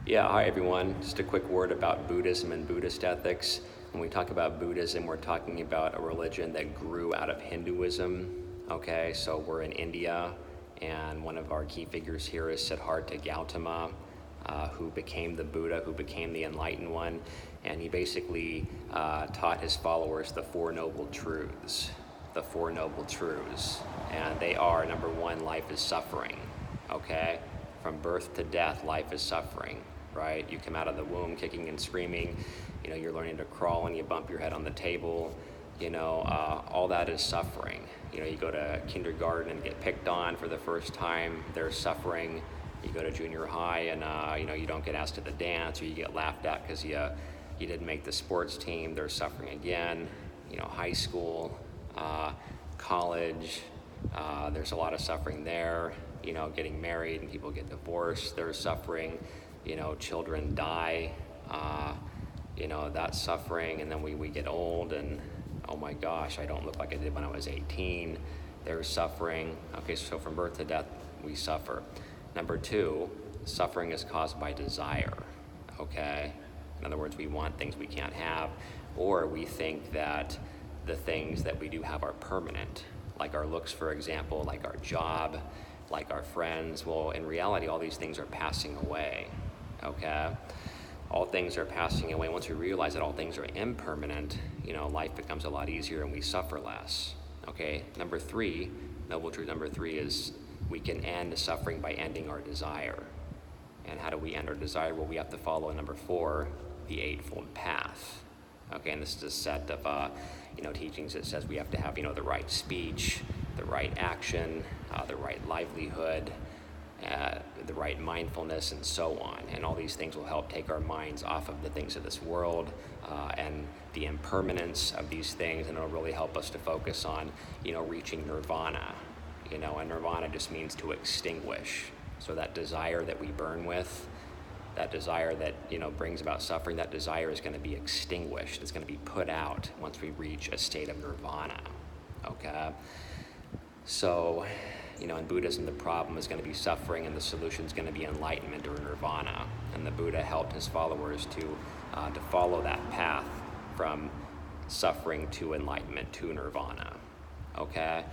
Yeah, hi everyone. Just a quick word about Buddhism and Buddhist ethics. When we talk about Buddhism, we're talking about a religion that grew out of Hinduism. Okay, so we're in India, and one of our key figures here is Siddhartha Gautama, who became the Buddha, who became the enlightened one, and he basically taught his followers the Four Noble Truths. The Four Noble Truths. And they are, number one, life is suffering. Okay? From birth to death, life is suffering. Right? You come out of the womb kicking and screaming, you're learning to crawl and you bump your head on the table, all that is suffering. You go to kindergarten and get picked on for the first time, there's suffering. You go to junior high and, you don't get asked to the dance, or you get laughed at because you didn't make the sports team, there's suffering again. High school, college, there's a lot of suffering there. Getting married and people get divorced, there's suffering. Children die, that's suffering, and then we get old and, oh my gosh, I don't look like I did when I was 18, there's suffering. Okay, so from birth to death, we suffer. Number two, suffering is caused by desire, okay? In other words, we want things we can't have, or we think that the things that we do have are permanent, like our looks, for example, like our job, like our friends. Well, in reality, all these things are passing away. Okay, all things are passing away. Once we realize that all things are impermanent, life becomes a lot easier and we suffer less. Okay, number three, noble truth number three is we can end suffering by ending our desire. And how do we end our desire? Well, we have to follow number four, the Eightfold Path. Okay, and this is a set of teachings that says we have to have the right speech, the right action, the right livelihood, the right mindfulness, and so on. And all these things will help take our minds off of the things of this world and the impermanence of these things, and it'll really help us to focus on, reaching Nirvana. And Nirvana just means to extinguish. So that desire that we burn with, that desire that, brings about suffering, that desire is going to be extinguished. It's going to be put out once we reach a state of nirvana. Okay? So, in Buddhism, the problem is going to be suffering, and the solution is going to be enlightenment or nirvana. And the Buddha helped his followers to follow that path from suffering to enlightenment to nirvana. Okay?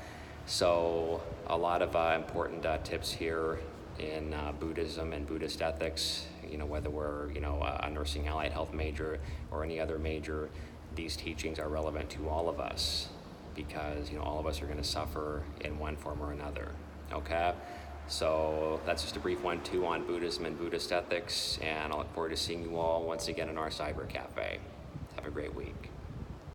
So, a lot of important tips here in Buddhism and Buddhist ethics. Whether we're a nursing allied health major or any other major, these teachings are relevant to all of us, because all of us are going to suffer in one form or another. Okay, so that's just a brief 1-2 on Buddhism and Buddhist ethics, and I look forward to seeing you all once again in our cyber cafe. Have a great week.